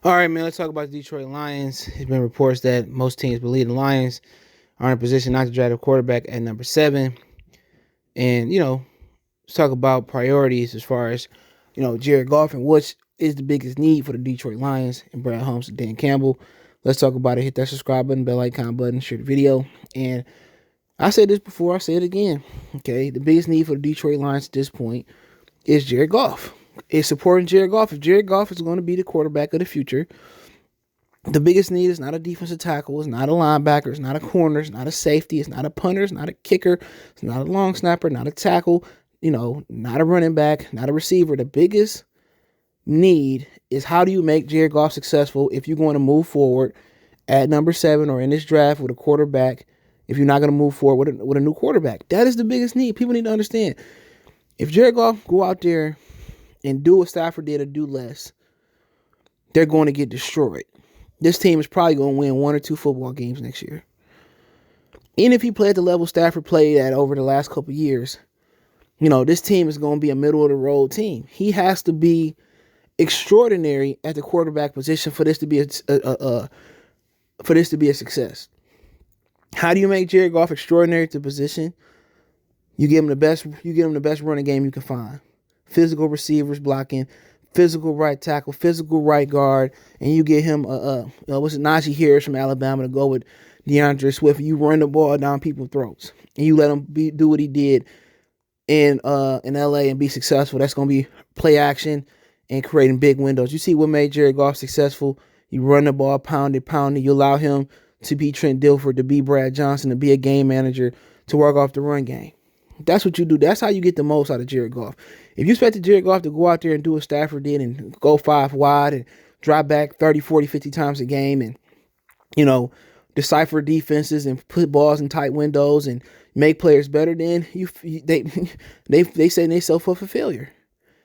All right, man, let's talk about the Detroit Lions. There's been reports that most teams believe the Lions are in a position not to draft a quarterback at number 7. And, let's talk about priorities as far as, Jared Goff and what is the biggest need for the Detroit Lions and Brad Holmes and Dan Campbell. Let's talk about it. Hit that subscribe button, bell icon button, share the video. And I said this before, I say it again. Okay, the biggest need for the Detroit Lions at this point is Jared Goff. It's supporting Jared Goff. If Jared Goff is going to be the quarterback of the future, the biggest need is not a defensive tackle, it's not a linebacker, it's not a corner, it's not a safety, it's not a punter, it's not a kicker, it's not a long snapper, not a tackle, not a running back, not a receiver. The biggest need is how do you make Jared Goff successful if you're going to move forward at number 7 or in this draft with a quarterback, if you're not going to move forward with a new quarterback. That is the biggest need. People need to understand. If Jared Goff go out there and do what Stafford did or do less, they're going to get destroyed. This team is probably going to win 1 or 2 football games next year. Even if he played at the level Stafford played at over the last couple of years, this team is going to be a middle-of-the-road team. He has to be extraordinary at the quarterback position for this to be a success. How do you make Jared Goff extraordinary at the position? You give him the best running game you can find. Physical receivers blocking, physical right tackle, physical right guard, and you get him Najee Harris from Alabama to go with DeAndre Swift. You run the ball down people's throats, and you let him do what he did in LA and be successful. That's going to be play action and creating big windows. You see what made Jared Goff successful? You run the ball, pound it. You allow him to be Trent Dilfer, to be Brad Johnson, to be a game manager, to work off the run game. That's what you do. That's how you get the most out of Jared Goff. If you expected Jared Goff to go out there and do what Stafford did and go 5 wide and drop back 30, 40, 50 times a game and, decipher defenses and put balls in tight windows and make players better, then they set themselves up for failure.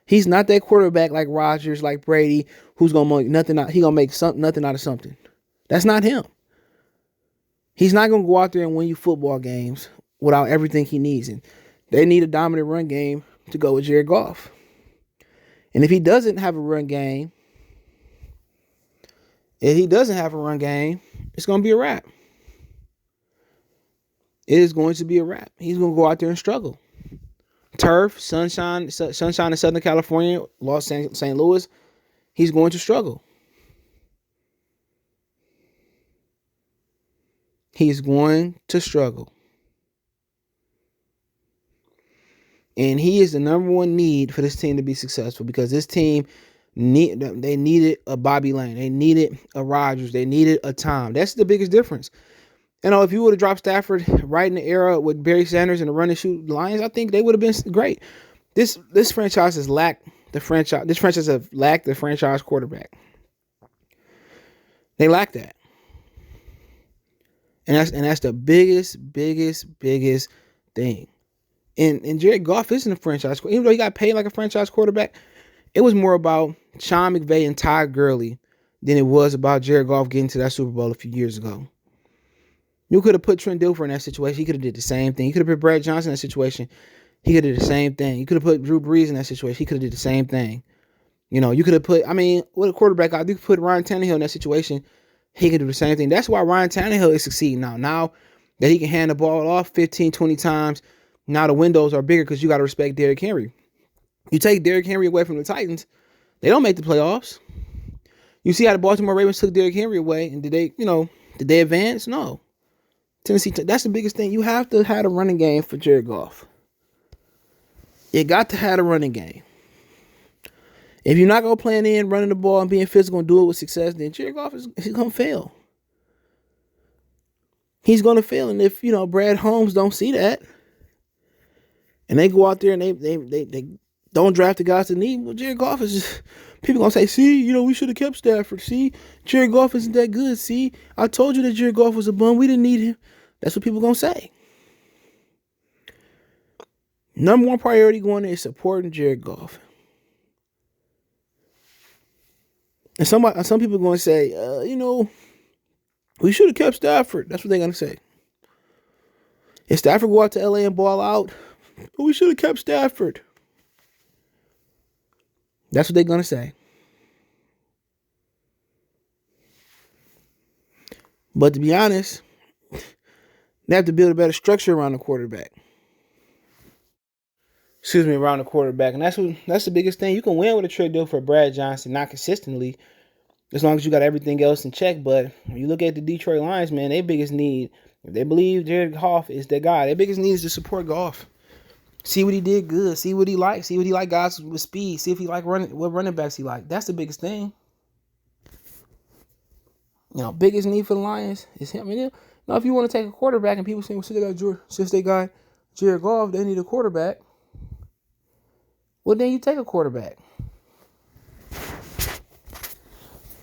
He's not that quarterback like Rodgers, like Brady, who's gonna make nothing out. He gonna make nothing out of something. That's not him. He's not gonna go out there and win you football games without everything he needs. And they need a dominant run game to go with Jared Goff. And if he doesn't have a run game, it's going to be a wrap. It is going to be a wrap. He's going to go out there and struggle. Turf, sunshine in Southern California, St. Louis, he's going to struggle. He's going to struggle. And he is the number one need for this team to be successful, because this team they needed a Bobby Lane. They needed a Rodgers. They needed a Tom. That's the biggest difference. If you would have dropped Stafford right in the era with Barry Sanders and the run and shoot Lions, I think they would have been great. This franchise has lacked the franchise. This franchise have lacked the franchise quarterback. They lack that. And that's the biggest thing. And Jared Goff isn't a franchise quarterback. Even though he got paid like a franchise quarterback, it was more about Sean McVay and Todd Gurley than it was about Jared Goff getting to that Super Bowl a few years ago. You could have put Trent Dilfer in that situation. He could have did the same thing. You could have put Brad Johnson in that situation. He could have did the same thing. You could have put Drew Brees in that situation. He could have did the same thing. You could have put, what a quarterback out. You could put Ryan Tannehill in that situation. He could do the same thing. That's why Ryan Tannehill is succeeding now. Now that he can hand the ball off 15, 20 times, now the windows are bigger because you got to respect Derrick Henry. You take Derrick Henry away from the Titans, they don't make the playoffs. You see how the Baltimore Ravens took Derrick Henry away, and did they advance? No. Tennessee, that's the biggest thing. You have to have a running game for Jared Goff. You got to have a running game. If you're not going to plan in running the ball and being physical and do it with success, then Jared Goff is going to fail. He's going to fail. And if, Brad Holmes don't see that, and they go out there and they don't draft the guys that need, well, Jared Goff is just, people going to say, see, we should have kept Stafford. See, Jared Goff isn't that good. See, I told you that Jared Goff was a bum. We didn't need him. That's what people going to say. Number one priority going there is supporting Jared Goff. And some people are going to say, we should have kept Stafford. That's what they're going to say. If Stafford go out to LA and ball out, we should have kept Stafford. That's what they're going to say. But to be honest, they have to build a better structure around the quarterback. Around the quarterback. And that's the biggest thing. You can win with a trade deal for Brad Johnson, not consistently, as long as you got everything else in check. But when you look at the Detroit Lions, man, their biggest need, if they believe Jared Goff is their guy, their biggest need is to support Goff. See what he did good. See what he liked. See what he liked guys with speed. See if he liked what running backs he liked. That's the biggest thing. Biggest need for the Lions is him. If you want to take a quarterback and people saying, well, since they got Jared Goff, they need a quarterback. Well, then you take a quarterback.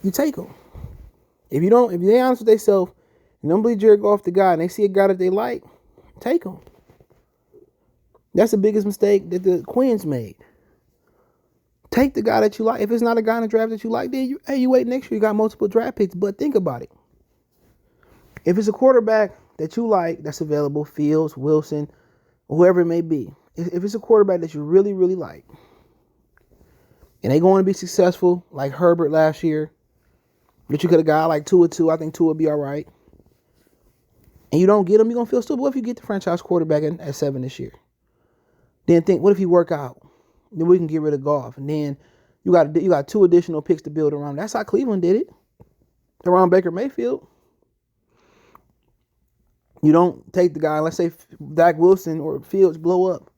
You take them. If they honest with themselves and don't believe Jared Goff the guy and they see a guy that they like, take him. That's the biggest mistake that the Queens made. Take the guy that you like. If it's not a guy in the draft that you like, then you wait next year. You got multiple draft picks. But think about it. If it's a quarterback that you like that's available, Fields, Wilson, whoever it may be, if it's a quarterback that you really, really like, and they going to be successful like Herbert last year, that you could have got like 2-2, I think 2 would be all right, and you don't get him, you're going to feel stupid. What if you get the franchise quarterback at 7 this year? Then think, what if he work out? Then we can get rid of Goff, and then you got 2 additional picks to build around. That's how Cleveland did it around Baker Mayfield. You don't take the guy, let's say Dak Wilson or Fields blow up,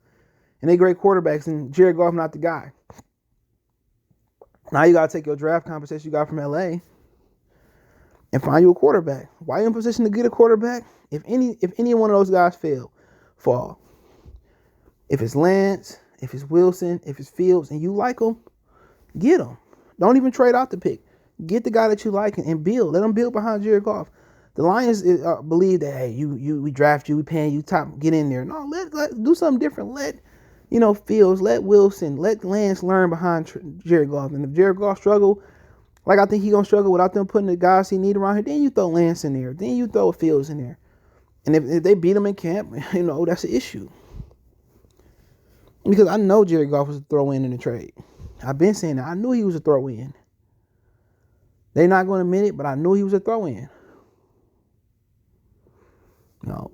and they great quarterbacks, and Jared Goff not the guy. Now you got to take your draft compensation you got from LA and find you a quarterback. Why are you in position to get a quarterback? If any one of those guys fall. If it's Lance, if it's Wilson, if it's Fields, and you like them, get them. Don't even trade out the pick. Get the guy that you like and build. Let them build behind Jared Goff. The Lions believe that, hey, we draft you, we paying you top, get in there. No, let do something different. Let Fields, let Wilson, let Lance learn behind Jared Goff. And if Jared Goff struggle, like I think he's going to struggle without them putting the guys he need around here, then you throw Lance in there. Then you throw Fields in there. And if they beat him in camp, that's an issue. Because I know Jared Goff was a throw-in in the trade. I've been saying that. I knew he was a throw-in. They're not going to admit it, but I knew he was a throw-in.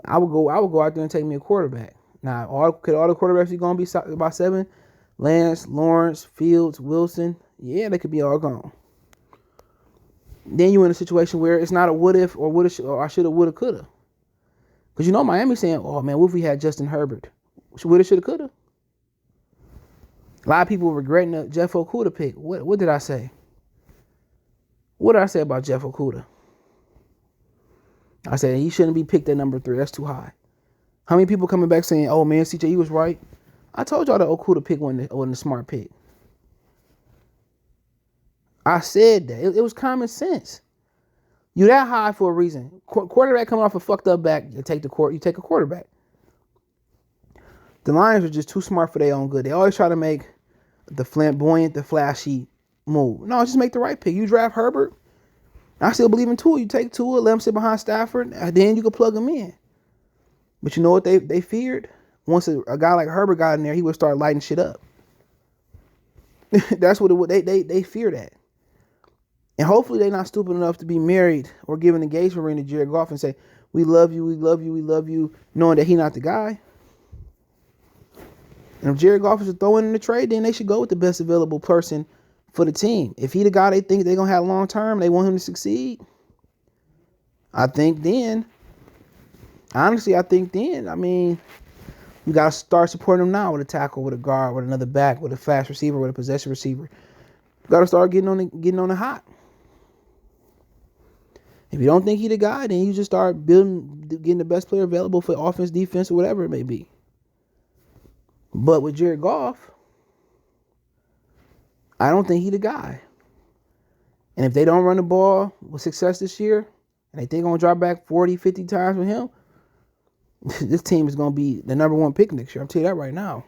I would go out there and take me a quarterback. Now, could all the quarterbacks be going to be about 7? Lance, Lawrence, Fields, Wilson. Yeah, they could be all gone. Then you're in a situation where it's not a what if or I should have, would have, could have. Because Miami's saying, oh man, what if we had Justin Herbert? Woulda, shoulda, coulda. A lot of people regretting the Jeff Okudah pick. What did I say? What did I say about Jeff Okudah? I said he shouldn't be picked at number 3. That's too high. How many people coming back saying, oh man, CJ, you was right? I told y'all the Okudah pick wasn't the smart pick. I said that. It was common sense. You that high for a reason. Quarterback coming off a fucked up back, you take a quarterback. The Lions are just too smart for their own good. They always try to make the flamboyant, the flashy move. No, just make the right pick. You draft Herbert. I still believe in Tua. You take Tua, let him sit behind Stafford, and then you can plug him in. But you know what they feared? Once a guy like Herbert got in there, he would start lighting shit up. That's what they fear that. And hopefully they're not stupid enough to be married or give an engagement ring to Jared Goff and say, we love you, we love you, we love you, knowing that he's not the guy. And if Jared Goff is a throw in the trade, then they should go with the best available person for the team. If he the guy they think they're going to have long term, they want him to succeed, I think then, I mean, you got to start supporting him now with a tackle, with a guard, with another back, with a fast receiver, with a possession receiver. You got to start getting on the hot. If you don't think he the guy, then you just start getting the best player available for offense, defense, or whatever it may be. But with Jared Goff, I don't think he the guy. And if they don't run the ball with success this year, and they think they're going to drop back 40, 50 times with him, this team is going to be the number 1 pick next year. I'll tell you that right now.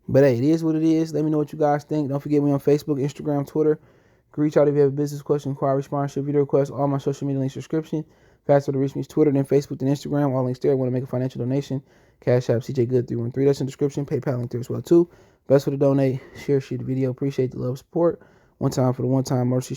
But hey, it is what it is. Let me know what you guys think. Don't forget me on Facebook, Instagram, Twitter. You can reach out if you have a business question, inquiry, sponsorship, video request. All my social media links description. Faster to reach me is Twitter, then Facebook, then Instagram. All links there. Want to make a financial donation? Cash App, CJ Good 313. That's in the description. PayPal link there as well too. Best way to donate. Share the video. Appreciate the love, support. One time for the one time mercy.